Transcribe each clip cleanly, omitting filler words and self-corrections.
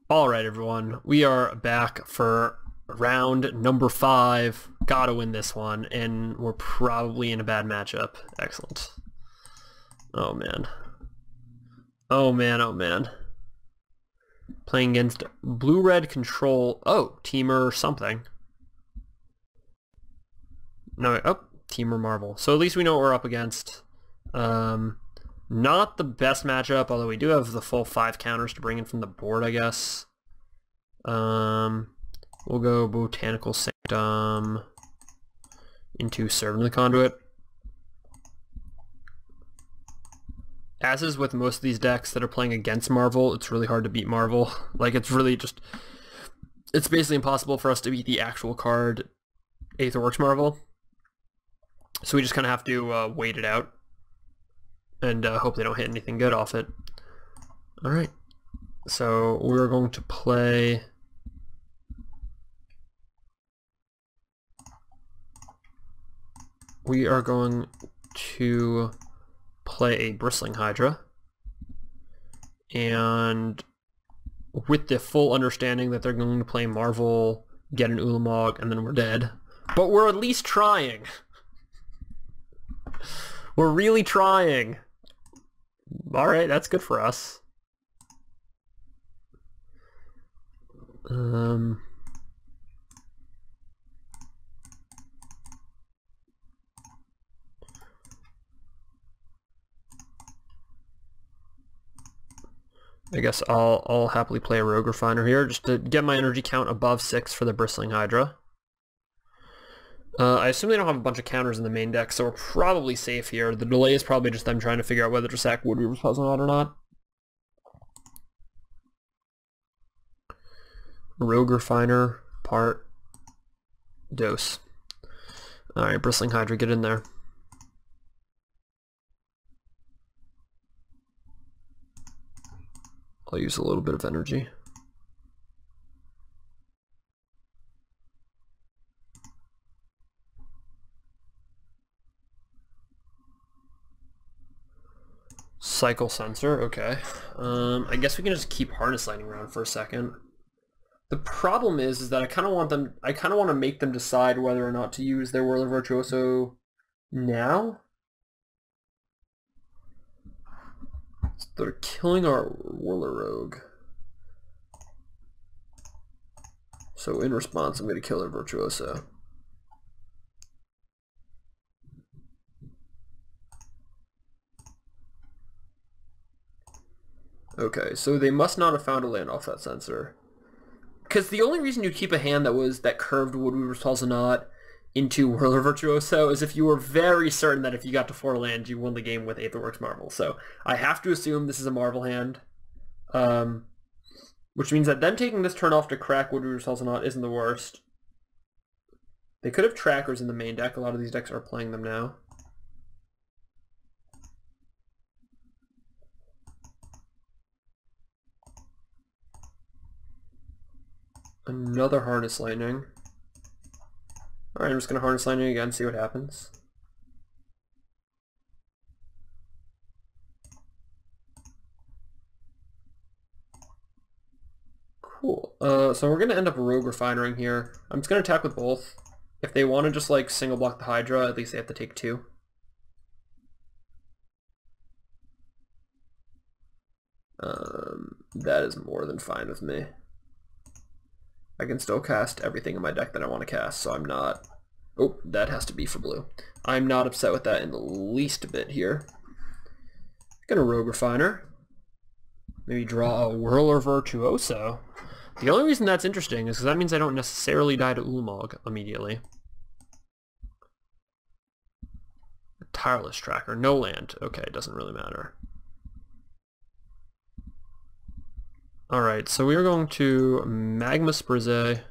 Alright everyone, we are back for round number 5. Gotta win this one, and we're probably in a bad matchup. Excellent. Oh man. Oh man, oh man. Playing against blue-red control. Oh, Temur something. No, oh, Temur Marvel. So at least we know what we're up against. Not the best matchup, although we do have the full 5 counters to bring in from the board, I guess. We'll go Botanical Sanctum into Servant of the Conduit. As is with most of these decks that are playing against Marvel, it's really hard to beat Marvel. Like, it's really just... It's basically impossible for us to beat the actual card Aetherworks Marvel. So we just kind of have to wait it out. And hope they don't hit anything good off it. Alright. So we're going to play... We are going to play a Bristling Hydra. And with the full understanding that they're going to play Marvel, get an Ulamog, and then we're dead. But we're at least trying. We're really trying. Alright, that's good for us. I guess I'll happily play a Rogue Refiner here, just to get my energy count above 6 for the Bristling Hydra. I assume they don't have a bunch of counters in the main deck, so we're probably safe here. The delay is probably just them trying to figure out whether to sack Woodweaver's Puzzle or not. Rogue Refiner, part, dose. Alright, Bristling Hydra, get in there. I'll use a little bit of energy. Cycle Sensor, okay. I guess we can just keep Harness Lightning around for a second. The problem is that I kind of want to make them decide whether or not to use their Whirler Virtuoso now. So they're killing our Whirler Rogue. So in response, I'm going to kill their Virtuoso. Okay, so they must not have found a land off that sensor. Because the only reason you'd keep a hand that curved Woodweaver's Puzzle into Whirler Virtuoso is if you were very certain that if you got to 4 lands, you won the game with Aetherworks Marvel. So I have to assume this is a Marvel hand. Which means that them taking this turn off to crack Woodweaver's Puzzle isn't the worst. They could have trackers in the main deck. A lot of these decks are playing them now. Another Harness Lightning. Alright, I'm just going to Harness Lightning again, see what happens. Cool. So we're going to end up Rogue Refinering here. I'm just going to attack with both. If they want to just like single block the Hydra, at least they have to take 2. That is more than fine with me. I can still cast everything in my deck that I want to cast, so I'm not... Oh, that has to be for blue. I'm not upset with that in the least bit here. Gonna Rogue Refiner. Maybe draw a Whirler Virtuoso. The only reason that's interesting is because that means I don't necessarily die to Ulamog immediately. Tireless Tracker, no land. Okay, it doesn't really matter. Alright, so we are going to Magma Sprise.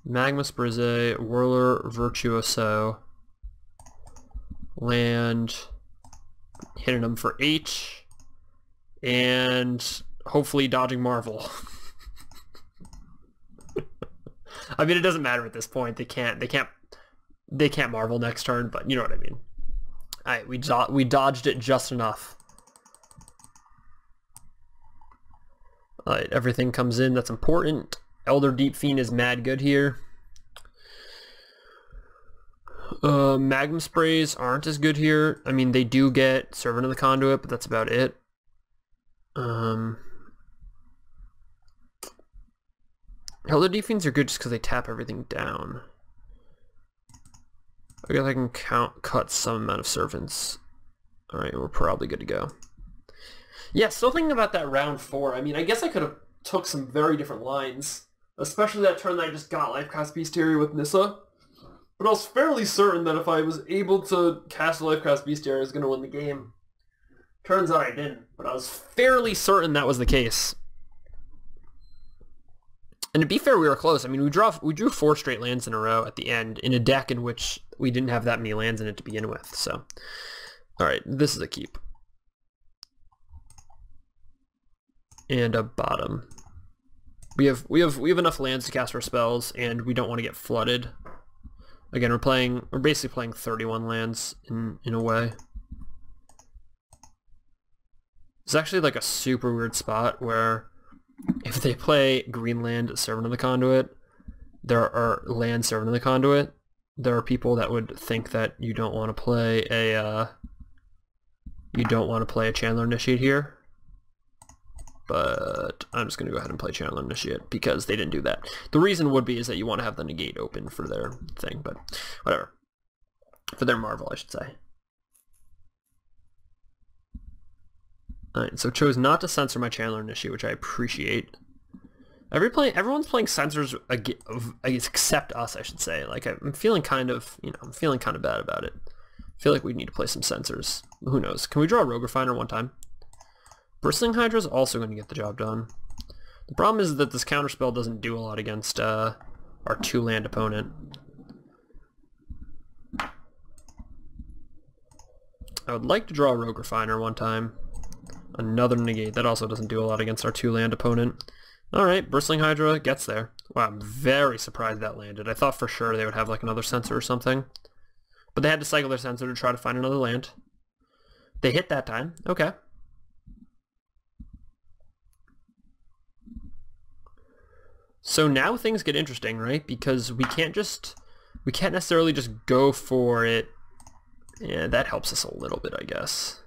Magma Sprise, Whirler Virtuoso, land, hitting them for 8, and hopefully dodging Marvel. I mean, it doesn't matter at this point. They can't Marvel next turn, but you know what I mean. Alright, we dodged it just enough. Alright, everything comes in that's important. Elder Deep Fiend is mad good here. Magnum Sprays aren't as good here. I mean, they do get Servant of the Conduit, but that's about it. Elder Deep Fiends are good just because they tap everything down. I guess I can cut some amount of Servants. Alright, we're probably good to go. Yeah, still thinking about that round 4. I mean, I guess I could have took some very different lines. Especially that turn that I just got Lifecast Bestiary with Nissa. But I was fairly certain that if I was able to cast Lifecast Bestiary, I was going to win the game. Turns out I didn't, but I was fairly certain that was the case. And to be fair, we were close. I mean, we drew 4 straight lands in a row at the end in a deck in which we didn't have that many lands in it to begin with. So, all right, this is a keep. And a bottom. We have enough lands to cast our spells, and we don't want to get flooded. Again, we're basically playing 31 lands in a way. It's actually like a super weird spot where if they play Greenland Servant of the Conduit, there are land Servant of the Conduit. There are people that would think that you don't want to play a Chandler Initiate here. But I'm just going to go ahead and play Chandler Initiate because they didn't do that. The reason would be is that you want to have the negate open for their thing, but whatever. For their Marvel, I should say. Alright, so chose not to censor my Chandler Initiate, which I appreciate. Everyone's playing censors except us, I should say. Like, I'm feeling kind of, I'm feeling kind of bad about it. I feel like we need to play some censors. Who knows? Can we draw a Rogue Refiner one time? Bristling Hydra is also going to get the job done. The problem is that this counterspell doesn't do a lot against our 2-land opponent. I would like to draw a Rogue Refiner one time. Another negate. That also doesn't do a lot against our 2-land opponent. Alright, Bristling Hydra gets there. Wow, I'm very surprised that landed. I thought for sure they would have like another censor or something. But they had to cycle their censor to try to find another land. They hit that time. Okay. So now things get interesting, right? Because we can't necessarily just go for it. Yeah, that helps us a little bit, I guess.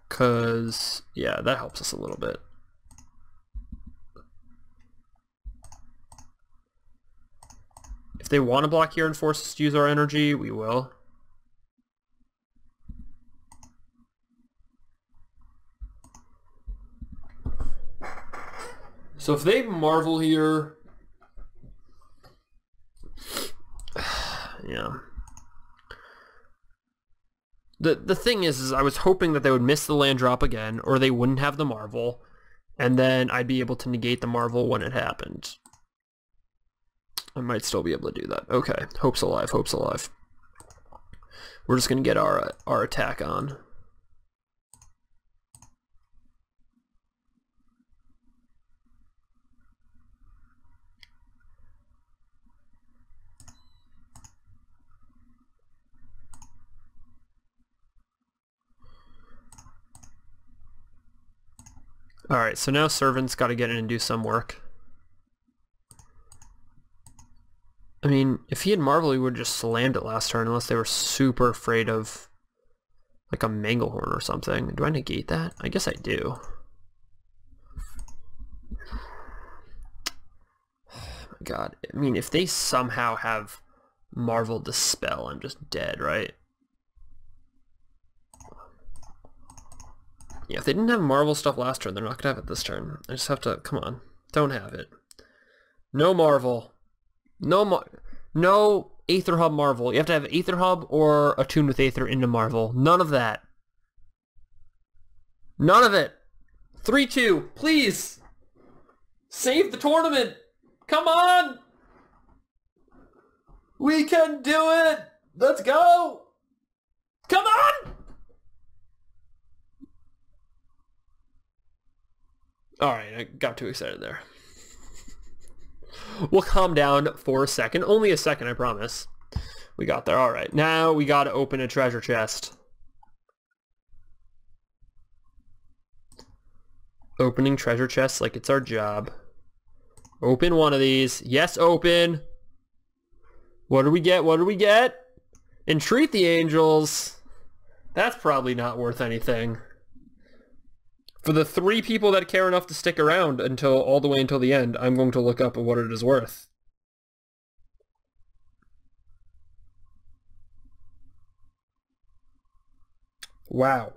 Because, yeah, that helps us a little bit. If they want to block here and force us to use our energy, we will. So if they Marvel here, yeah. The thing is I was hoping that they would miss the land drop again, or they wouldn't have the Marvel, and then I'd be able to negate the Marvel when it happened. I might still be able to do that. Okay, hope's alive, hope's alive. We're just gonna get our attack on. Alright, so now Servant's got to get in and do some work. I mean, if he had Marvel, he would have just slammed it last turn, unless they were super afraid of, like, a Manglehorn or something. Do I negate that? I guess I do. Oh my god. I mean, if they somehow have Marvel Dispel, I'm just dead, right? Yeah, if they didn't have Marvel stuff last turn, they're not going to have it this turn. I just have to... Come on. Don't have it. No Marvel. No Aether Hub Marvel. You have to have Aether Hub or Attune with Aether into Marvel. None of that. None of it. 3-2. Please. Save the tournament. Come on. We can do it. Let's go. Come on. Alright, I got too excited there. We'll calm down for a second. Only a second, I promise. We got there. All right. Now we got to open a treasure chest. Opening treasure chests like it's our job. Open one of these. Yes, open. What do we get? What do we get? Entreat the angels. That's probably not worth anything. For the 3 people that care enough to stick around until all the way until the end, I'm going to look up what it is worth. Wow.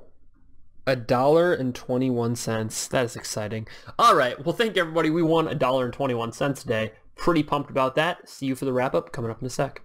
$1.21. That is exciting. All right. Well, thank you, everybody. We won $1.21 today. Pretty pumped about that. See you for the wrap-up coming up in a sec.